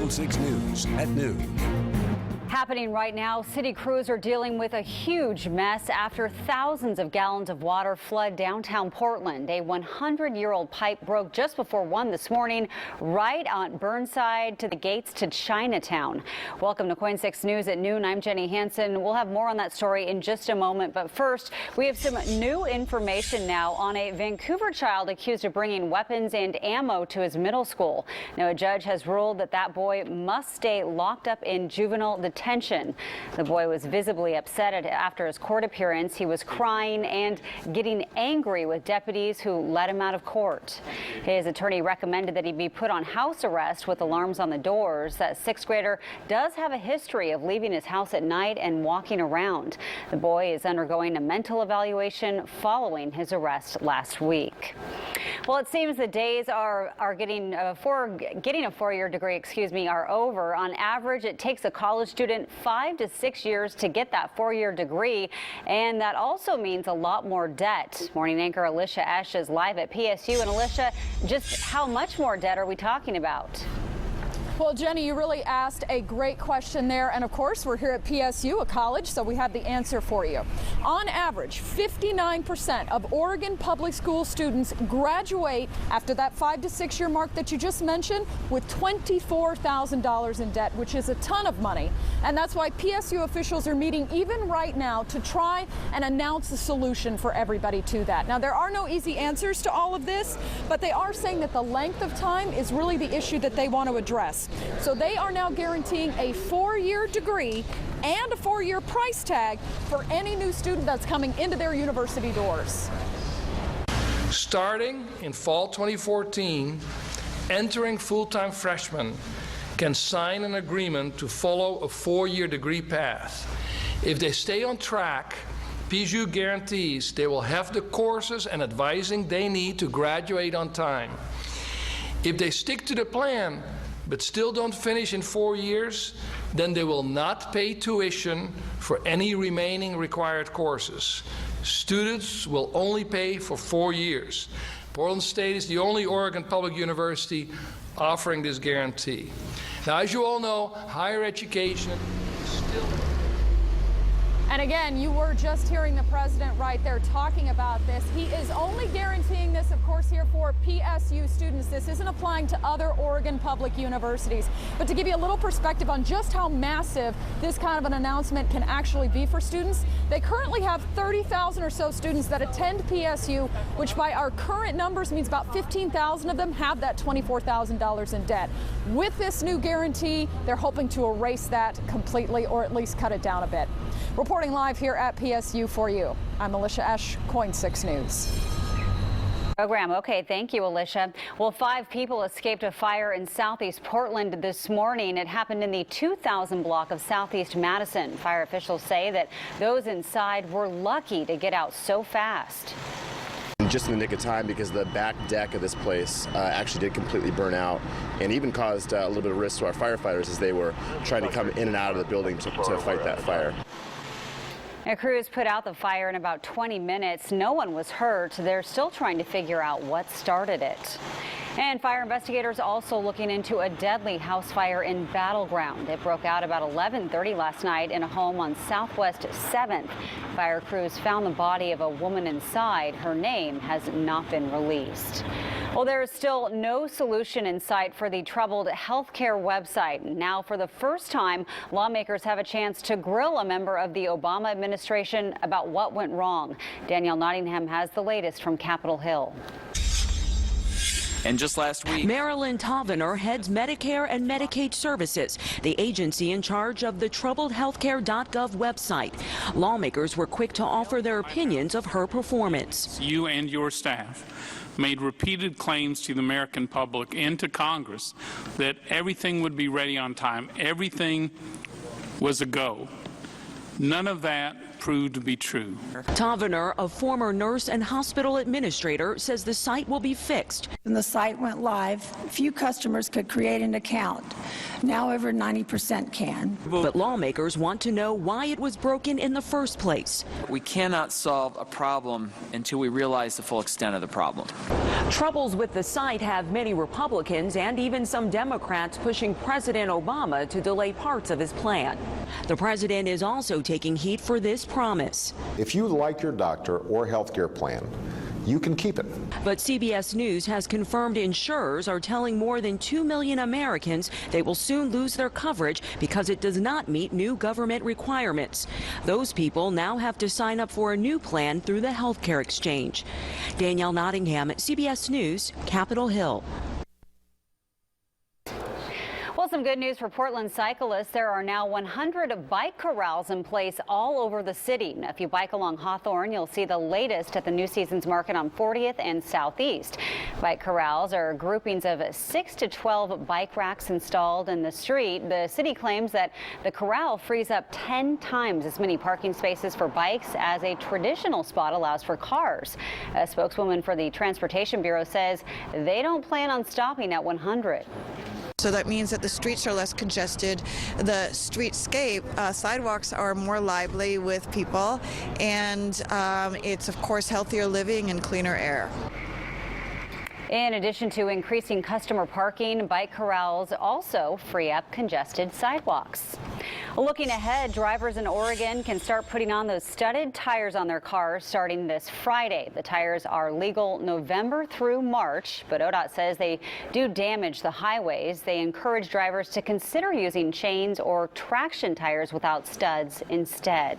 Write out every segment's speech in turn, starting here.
KOIN 6 News at noon. Happening right now, city crews are dealing with a huge mess after thousands of gallons of water flood downtown Portland. A 100-year-old pipe broke just before 1 this morning, right on Burnside to the gates to Chinatown. Welcome to KOIN 6 News at noon. I'm Jenny Hansen. We'll have more on that story in just a moment. But first, we have some new information now on a Vancouver child accused of bringing weapons and ammo to his middle school. Now, a judge has ruled that that boy must stay locked up in juvenile detention. The boy was visibly upset after his court appearance. He was crying and getting angry with deputies who let him out of court. His attorney recommended that he be put on house arrest with alarms on the doors. That sixth grader does have a history of leaving his house at night and walking around. The boy is undergoing a mental evaluation following his arrest last week. Well, it seems the days for getting a four-year degree, are over. On average, it takes a college student 5 to 6 years to get that four-year degree, and that also means a lot more debt. Morning anchor Alicia Esch is live at PSU. And Alicia, just how much more debt are we talking about? Well, Jenny, you really asked a great question there. And of course, we're here at PSU, a college, so we have the answer for you. On average, 59% of Oregon public school students graduate after that 5 to 6 year mark that you just mentioned with $24,000 in debt, which is a ton of money. And that's why PSU officials are meeting even right now to try and announce a solution for everybody to that. Now, there are no easy answers to all of this, but they are saying that the length of time is really the issue that they want to address. So they are now guaranteeing a 4-year degree and a 4-year price tag for any new student that's coming into their university doors. Starting in fall 2014, entering full-time freshmen can sign an agreement to follow a 4-year degree path. If they stay on track, PSU guarantees they will have the courses and advising they need to graduate on time. If they stick to the plan but still don't finish in 4 years, then they will not pay tuition for any remaining required courses. Students will only pay for 4 years. Portland State is the only Oregon public university offering this guarantee. Now, as you all know, higher education is still... And again, you were just hearing the president right there talking about this. He is only guaranteeing this, of course, here for PSU students. This isn't applying to other Oregon public universities. But to give you a little perspective on just how massive this kind of an announcement can actually be for students, they currently have 30,000 or so students that attend PSU, which by our current numbers means about 15,000 of them have that $24,000 in debt. With this new guarantee, they're hoping to erase that completely or at least cut it down a bit. Reporting live here at PSU for you, I'm Alicia Esch, KOIN 6 News. Program. Okay, thank you, Alicia. Well, 5 people escaped a fire in southeast Portland this morning. It happened in the 2000 block of southeast Madison. Fire officials say that those inside were lucky to get out so fast. Just in the nick of time, because the back deck of this place actually did completely burn out and even caused a little bit of risk to our firefighters as they were trying to come in and out of the building to fight that fire. Crews put out the fire in about 20 minutes. No one was hurt. They're still trying to figure out what started it. And fire investigators also looking into a deadly house fire in Battleground. It broke out about 11:30 last night in a home on Southwest 7th. Fire crews found the body of a woman inside. Her name has not been released. Well, there is still no solution in sight for the troubled healthcare website. Now, for the first time, lawmakers have a chance to grill a member of the Obama administration about what went wrong. Danielle Nottingham has the latest from Capitol Hill. And just last week, Marilyn Tavener heads Medicare and Medicaid Services, the agency in charge of the troubled healthcare.gov website. Lawmakers were quick to offer their opinions of her performance. You and your staff made repeated claims to the American public and to Congress that everything would be ready on time. Everything was a go. None of that prove to be true. Tavener, a former nurse and hospital administrator, says the site will be fixed. When the site went live, few customers could create an account. Now over 90% can. But lawmakers want to know why it was broken in the first place. We cannot solve a problem until we realize the full extent of the problem. Troubles with the site have many Republicans and even some Democrats pushing President Obama to delay parts of his plan. The president is also taking heat for this promise. If you like your doctor or health care plan, you can keep it. But CBS News has confirmed insurers are telling more than 2 million Americans they will soon lose their coverage because it does not meet new government requirements. Those people now have to sign up for a new plan through the healthcare exchange. Danielle Nottingham, CBS News, Capitol Hill. Well, some good news for Portland cyclists. There are now 100 bike corrals in place all over the city. Now, if you bike along Hawthorne, you'll see the latest at the New Seasons Market on 40th and Southeast. Bike corrals are groupings of 6 to 12 bike racks installed in the street. The city claims that the corral frees up 10 times as many parking spaces for bikes as a traditional spot allows for cars. A spokeswoman for the Transportation Bureau says they don't plan on stopping at 100. So that means that the streets are less congested, the streetscape, sidewalks are more lively with people, and it's of course healthier living and cleaner air. In addition to increasing customer parking, bike corrals also free up congested sidewalks. Looking ahead, drivers in Oregon can start putting on those studded tires on their cars starting this Friday. The tires are legal November through March, but ODOT says they do damage the highways. They encourage drivers to consider using chains or traction tires without studs instead.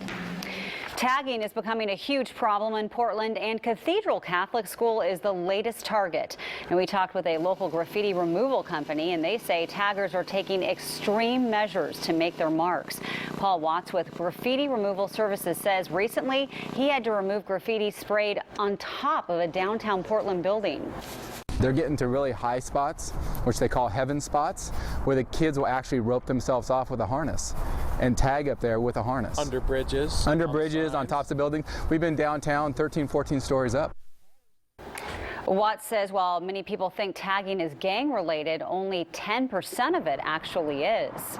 Tagging is becoming a huge problem in Portland, and Cathedral Catholic School is the latest target. And we talked with a local graffiti removal company, and they say taggers are taking extreme measures to make their marks. Paul Watts with Graffiti Removal Services says recently he had to remove graffiti sprayed on top of a downtown Portland building. They're getting to really high spots, which they call heaven spots, where the kids will actually rope themselves off with a harness and tag up there with a harness. Under bridges? Under bridges, on tops of buildings. We've been downtown 13, 14 stories up. Watts says while many people think tagging is gang related, only 10% of it actually is.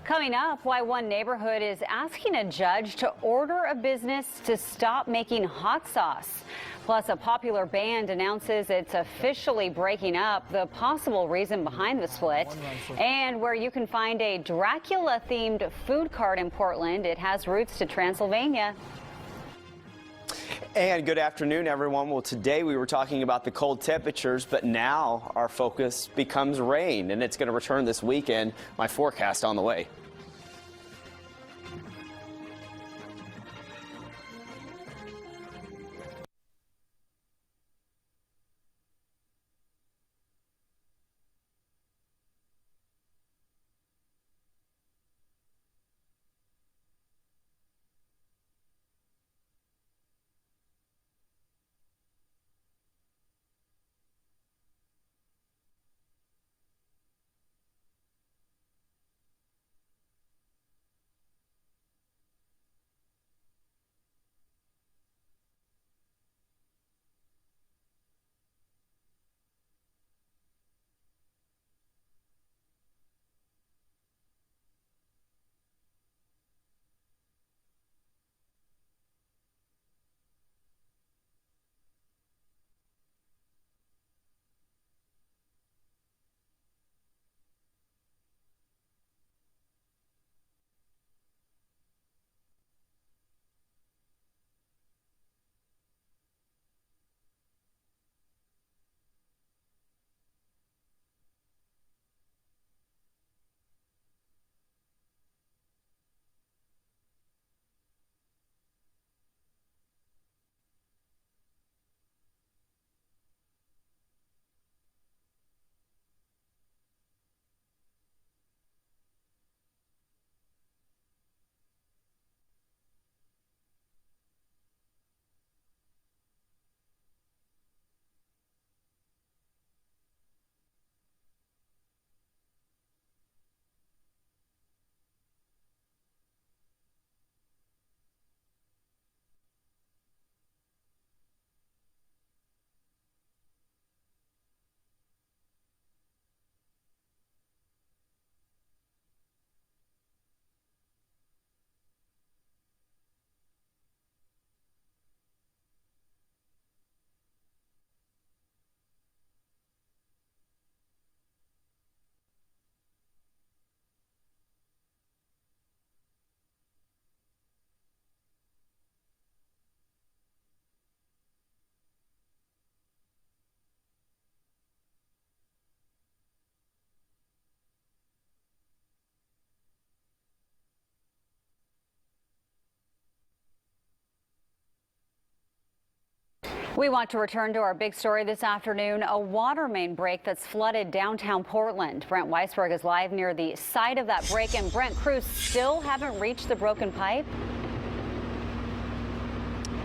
Coming up, why one neighborhood is asking a judge to order a business to stop making hot sauce. Plus, a popular band announces it's officially breaking up, the possible reason behind the split, and where you can find a Dracula-themed food cart in Portland. It has roots to Transylvania. And good afternoon, everyone. Well, today we were talking about the cold temperatures, but now our focus becomes rain, and it's going to return this weekend. My forecast on the way. We want to return to our big story this afternoon, a water main break that's flooded downtown Portland. Brent Weisberg is live near the site of that break, and Brent, crews still haven't reached the broken pipe.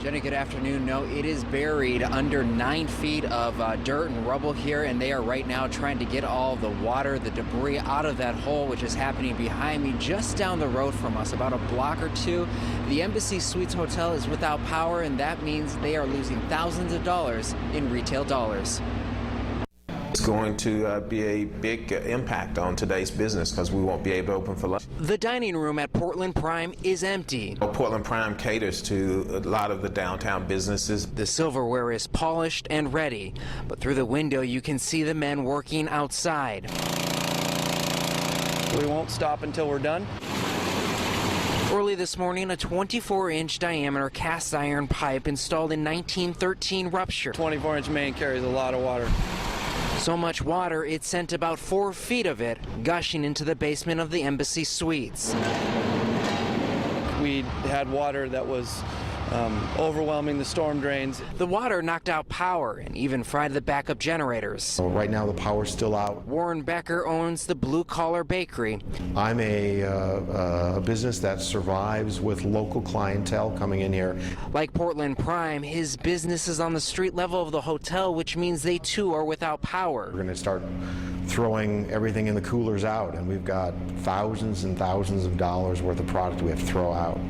Jenny, good afternoon. No, it is buried under 9 feet of dirt and rubble here, and they are right now trying to get all the water, the debris out of that hole, which is happening behind me just down the road from us, about a block or two. The Embassy Suites Hotel is without power, and that means they are losing thousands of dollars in retail dollars. It's going to be a big impact on today's business because we won't be able to open for lunch. The dining room at Portland Prime is empty. Portland Prime caters to a lot of the downtown businesses. The silverware is polished and ready, but through the window you can see the men working outside. We won't stop until we're done. Early this morning, a 24-inch diameter cast iron pipe installed in 1913 ruptured. 24-inch main carries a lot of water. So much water, it sent about 4 feet of it gushing into the basement of the Embassy Suites. We had water that was overwhelming the storm drains. The water knocked out power and even fried the backup generators. So right now the power's still out. Warren Becker owns the Blue Collar Bakery. I'm a business that survives with local clientele coming in here. Like Portland Prime, his business is on the street level of the hotel, which means they too are without power. We're going to start throwing everything in the coolers out, and we've got thousands and thousands of dollars worth of product we have to throw out.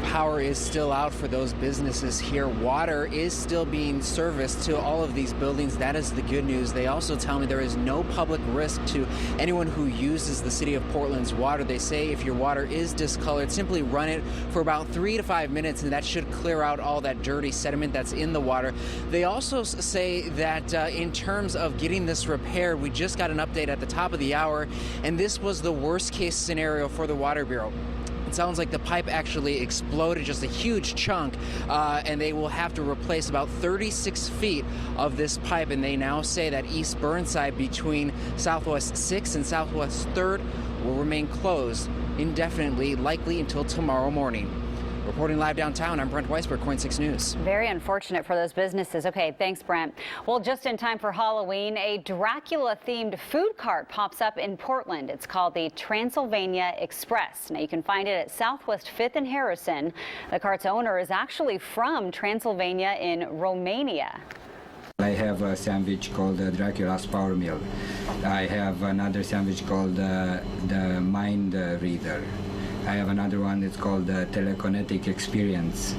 Power is still out for those businesses here. Water is still being serviced to all of these buildings. That is the good news. They also tell me there is no public risk to anyone who uses the city of Portland's water. They say if your water is discolored, simply run it for about 3 to 5 minutes, and that should clear out all that dirty sediment that's in the water. They also say that in terms of getting this repaired, we just got an update at the top of the hour, and this was the worst case scenario for the Water Bureau. It sounds like the pipe actually exploded, just a huge chunk, and they will have to replace about 36 feet of this pipe. And they now say that East Burnside between Southwest 6th and Southwest 3rd will remain closed indefinitely, likely until tomorrow morning. Reporting live downtown, I'm Brent Weisberg, KOIN 6 News. Very unfortunate for those businesses. Okay, thanks, Brent. Well, just in time for Halloween, a Dracula-themed food cart pops up in Portland. It's called the Transylvania Express. Now, you can find it at Southwest 5th and Harrison. The cart's owner is actually from Transylvania in Romania. I have a sandwich called Dracula's Power Meal. I have another sandwich called the Mind Reader. I have another one that's called the Telekinetic Experience.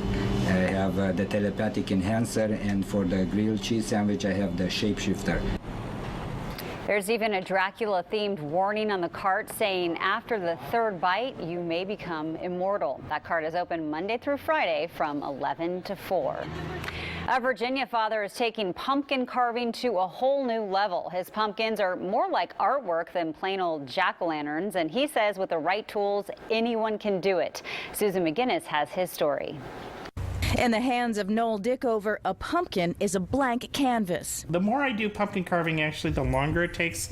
I have the Telepathic Enhancer, and for the grilled cheese sandwich, I have the Shapeshifter. There's even a Dracula-themed warning on the cart saying after the 3rd bite, you may become immortal. That cart is open Monday through Friday from 11 to 4. A Virginia father is taking pumpkin carving to a whole new level. His pumpkins are more like artwork than plain old jack-o'-lanterns, and he says with the right tools, anyone can do it. Susan McGinnis has his story. In the hands of Noel Dickover, a pumpkin is a blank canvas. The more I do pumpkin carving, actually, the longer it takes,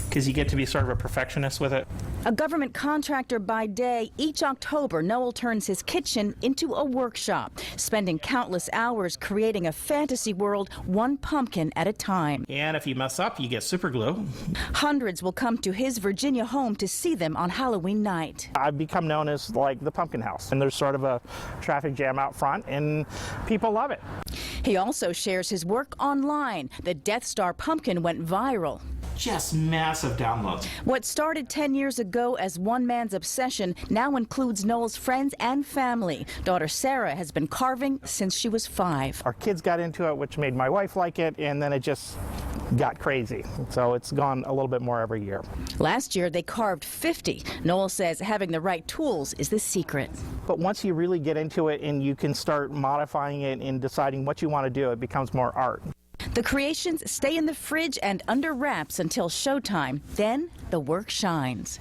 because you get to be sort of a perfectionist with it. A government contractor by day, each October, Noel turns his kitchen into a workshop, spending countless hours creating a fantasy world, one pumpkin at a time. And if you mess up, you get super glue. Hundreds will come to his Virginia home to see them on Halloween night. I've become known as like the pumpkin house, and there's sort of a traffic jam out front, and people love it. He also shares his work online. The Death Star pumpkin went viral. Just massive downloads. What started 10 years ago as one man's obsession now includes Noel's friends and family. Daughter Sarah has been carving since she was 5. Our kids got into it, which made my wife like it, and then it just got crazy. So it's gone a little bit more every year. Last year they carved 50. Noel says having the right tools is the secret. But once you really get into it and you can start modifying it and deciding what you want to do, it becomes more art. The creations stay in the fridge and under wraps until showtime. Then the work shines.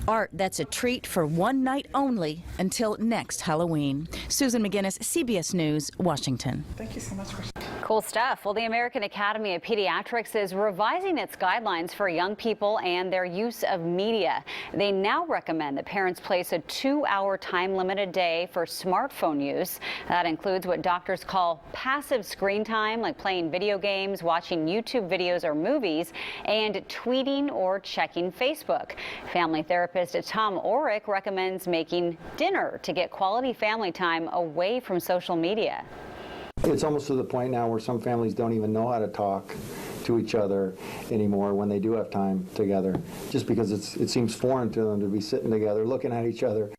Art that's a treat for one night only until next Halloween. Susan McGinnis, CBS News, Washington. Thank you so much for Cool stuff. Well, the American Academy of Pediatrics is revising its guidelines for young people and their use of media. They now recommend that parents place a 2-hour time limit a day for smartphone use. That includes what doctors call passive screen time, like playing video games, watching YouTube videos or movies, and tweeting or checking Facebook. Family therapist Tom Orrick recommends making dinner to get quality family time away from social media. It's almost to the point now where some families don't even know how to talk to each other anymore when they do have time together, just because it seems foreign to them to be sitting together looking at each other.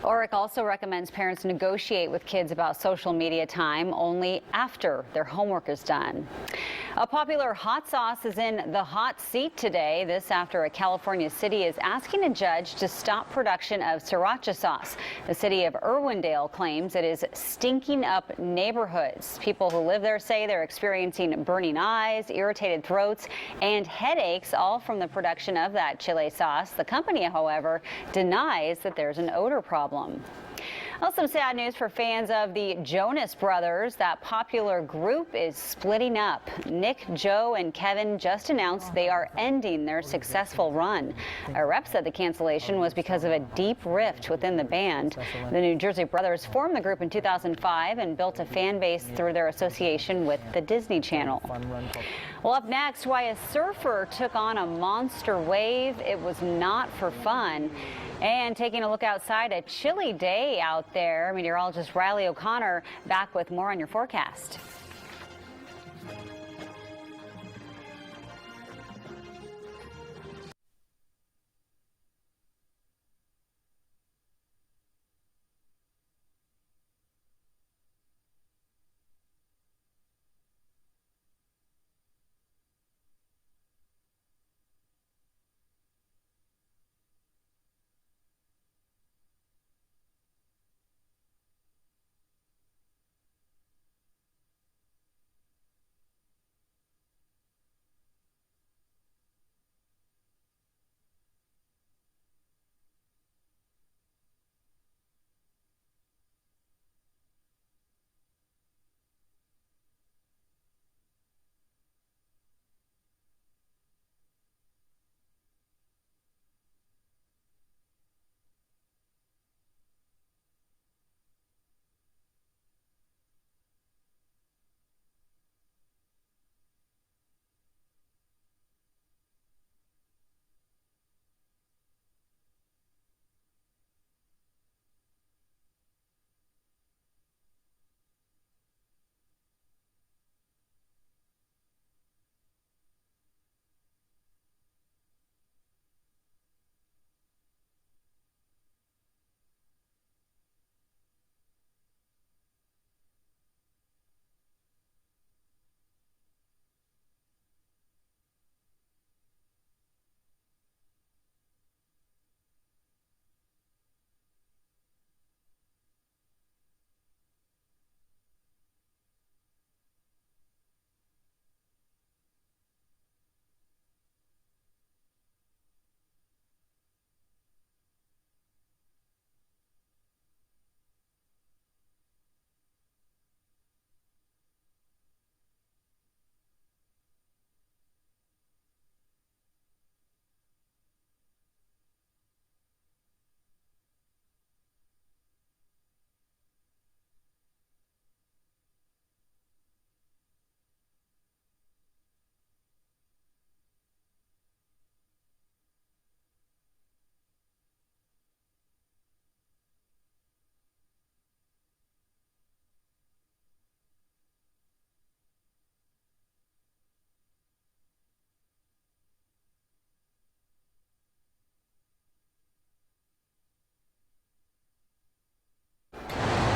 Orrick also recommends parents negotiate with kids about social media time only after their homework is done. A popular hot sauce is in the hot seat today. This after a California city is asking a judge to stop production of sriracha sauce. The city of Irwindale claims it is stinking up neighborhoods. People who live there say they're experiencing burning eyes, irritated throats, and headaches, all from the production of that chili sauce. The company, however, denies that there's an odor problem. Well, some sad news for fans of the Jonas Brothers. That popular group is splitting up. Nick, Joe, and Kevin just announced they are ending their successful run. A rep said the cancellation was because of a deep rift within the band. The New Jersey Brothers formed the group in 2005 and built a fan base through their association with the Disney Channel. Well, up next, why a surfer took on a monster wave. It was not for fun. And taking a look outside, a chilly day out there. Meteorologist Riley O'Connor back with more on your forecast.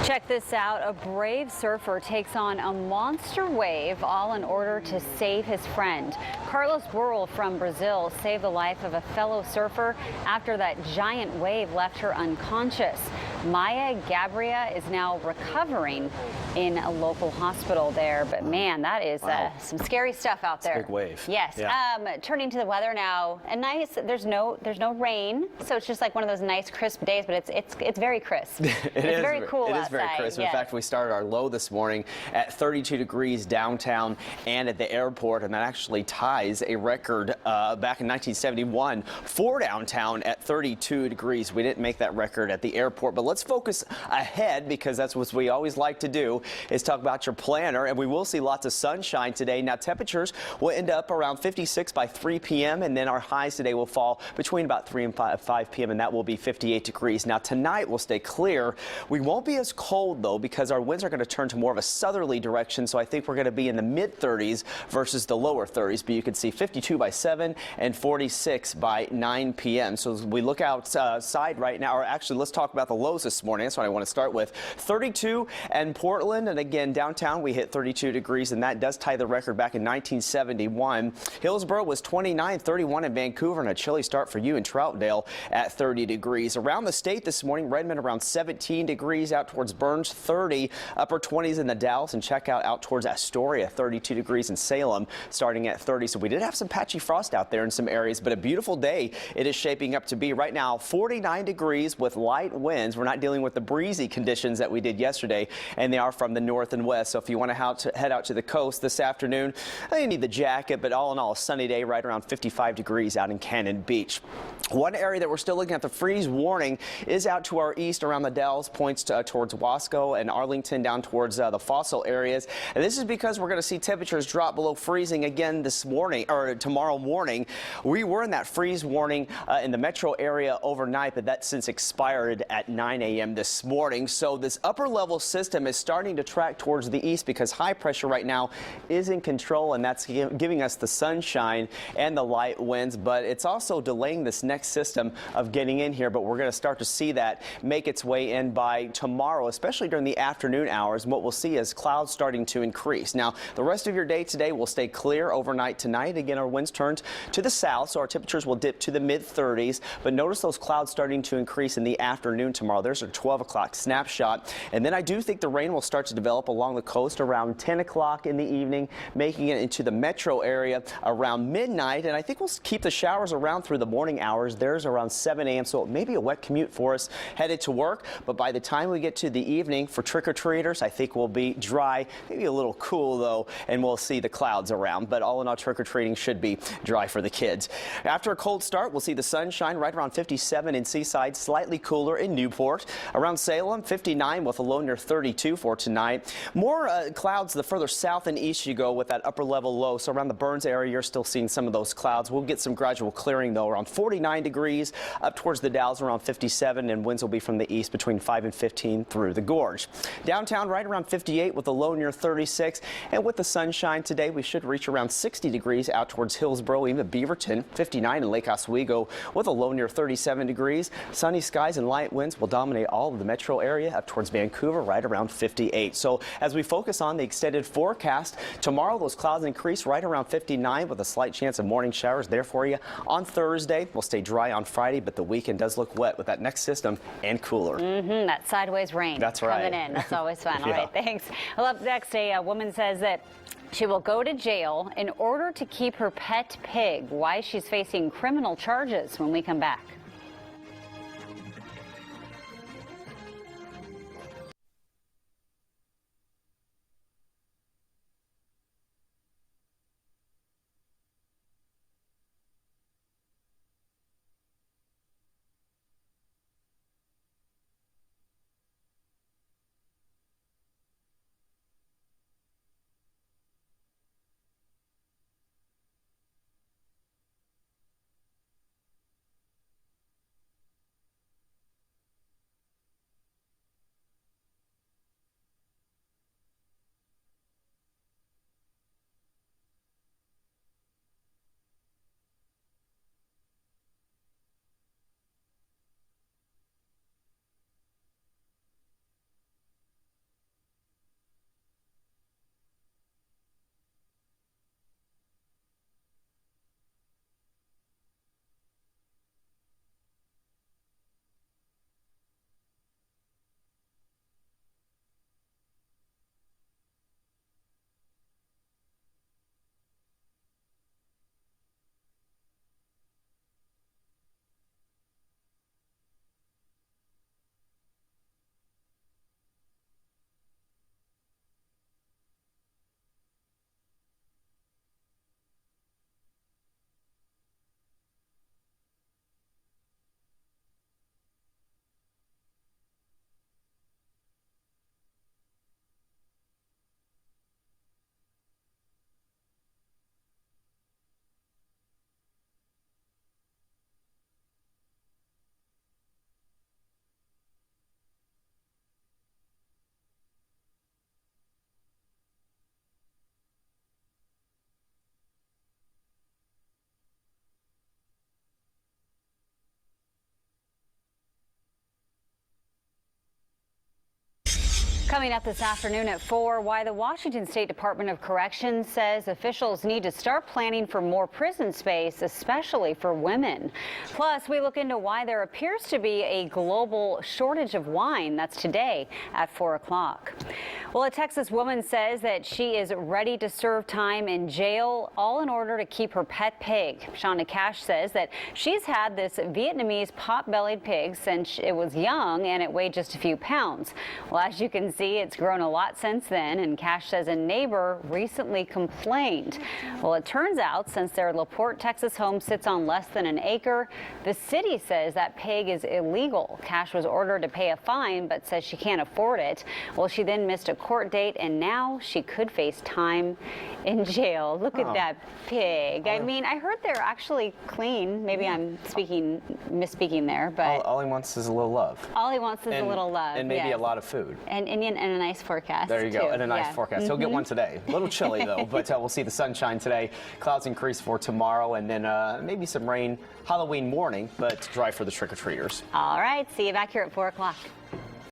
Check this out. A brave surfer takes on a monster wave, all in order to save his friend. Carlos Burrell from Brazil saved the life of a fellow surfer after that giant wave left her unconscious. Maya Gabria is now recovering in a local hospital there. But man, that is some scary stuff out there. Big wave. Yes. Yeah. Turning to the weather now, a nice. There's no rain, so it's just like one of those nice crisp days. But it's very crisp. It's very cool outside. It is very crisp. Yes. In fact, we started our low this morning at 32 degrees downtown and at the airport, and that actually ties a record back in 1971 for downtown at 32 degrees. We didn't make that record at the airport, but let's focus ahead because that's what we always like to do is talk about your planner, and we will see lots of sunshine today. Now, temperatures will end up around 56 by 3 p.m., and then our highs today will fall between about 3 and 5 p.m., and that will be 58 degrees. Now, tonight will stay clear. We won't be as cold, though, because our winds are going to turn to more of a southerly direction, so I think we're going to be in the mid-30s versus the lower 30s, but you can see 52 by 7 and 46 by 9 p.m. So as we look outside right now, or actually let's talk about the lows this morning. That's what I want to start with. 32 in Portland, and again downtown we hit 32 degrees, and that does tie the record back in 1971. Hillsborough was 29, 31 in Vancouver, and a chilly start for you in Troutdale at 30 degrees. Around the state this morning, Redmond around 17 degrees, out towards Burns 30, upper 20s in the Dalles, and check out towards Astoria 32 degrees in Salem starting at 30. So we did have some patchy frost out there in some areas, but a beautiful day it is shaping up to be. Right now 49 degrees with light winds. We're not dealing with the breezy conditions that we did yesterday, and they are from the north and west. So if you want to head out to the coast this afternoon, you need the jacket, but all in all a sunny day, right around 55 degrees out in Cannon Beach. One area that we're still looking at the freeze warning is out to our east around the Dalles, points towards Wasco and Arlington, down towards the Fossil areas. And this is because we're going to see temperatures drop below freezing again this morning, or tomorrow morning. We were in that freeze warning in the metro area overnight, but that since expired at 9 a.m. this morning. So this upper level system is starting to track towards the east because high pressure right now is in control, and that's giving us the sunshine and the light winds, but it's also delaying this next system of getting in here. But we're going to start to see that make its way in by tomorrow, especially during the afternoon hours. And what we'll see is clouds starting to increase. Now, the rest of your day today will stay clear overnight tonight. Again, our winds turned to the south, so our temperatures will dip to the mid-30s. But notice those clouds starting to increase in the afternoon tomorrow. There's a 12 o'clock snapshot. And then I do think the rain will start to develop along the coast around 10 o'clock in the evening, making it into the metro area around midnight. And I think we'll keep the showers around through the morning hours. There's around 7 a.m., so it may be a wet commute for us headed to work. But by the time we get to the evening for trick-or-treaters, I think we'll be dry, maybe a little cool, though, and we'll see the clouds around. But all in all, trick-or-treating should be dry for the kids. After a cold start, we'll see the sunshine right around 57 in Seaside, slightly cooler in Newport. Around Salem, 59 with a low near 32 for tonight. More clouds the further south and east you go with that upper level low. So around the Burns area, you're still seeing some of those clouds. We'll get some gradual clearing, though, around 49 degrees, up towards the Dalles around 57, and winds will be from the east between 5 and 15 through the gorge. Downtown right around 58 with a low near 36, and with the sunshine today, we should reach around 60 degrees out towards Hillsborough, even Beaverton, 59 in Lake Oswego with a low near 37 degrees. Sunny skies and light winds will dominate all of the metro area up towards Vancouver right around 58. So as we focus on the extended forecast, tomorrow those clouds increase right around 59 with a slight chance of morning showers there for you. On Thursday, we'll stay dry on Friday, but the weekend does look wet with that next system and cooler. That sideways rain. That's right. Coming in. That's always fun. All right, thanks. Well, up next, a woman says that she will go to jail in order to keep her pet pig. Why she's facing criminal charges when we come back. Coming up this afternoon at 4, why the Washington State Department of Corrections says officials need to start planning for more prison space, especially for women. Plus, we look into why there appears to be a global shortage of wine. That's today at 4 o'clock. Well, a Texas woman says that she is ready to serve time in jail, all in order to keep her pet pig. Shonda Cash says that she's had this Vietnamese pot-bellied pig since it was young and it weighed just a few pounds. Well, as you can see, it's grown a lot since then, and Cash says a neighbor recently complained. Well, it turns out since their LaPorte, Texas home sits on less than an acre, the city says that pig is illegal. Cash was ordered to pay a fine, but says she can't afford it. Well, she then missed a court date, and now she could face time in jail. Look at that pig. I mean, I heard they're actually clean. Maybe I'm misspeaking there, but all he wants is a little love. All he wants is a little love. And maybe yes. a lot of food. And a nice forecast. There you go, too. and a nice forecast. He'll get one today. A little chilly though, but we'll see the sunshine today. Clouds increase for tomorrow, and then maybe some rain Halloween morning, but dry for the trick-or-treaters. All right, see you back here at 4 o'clock.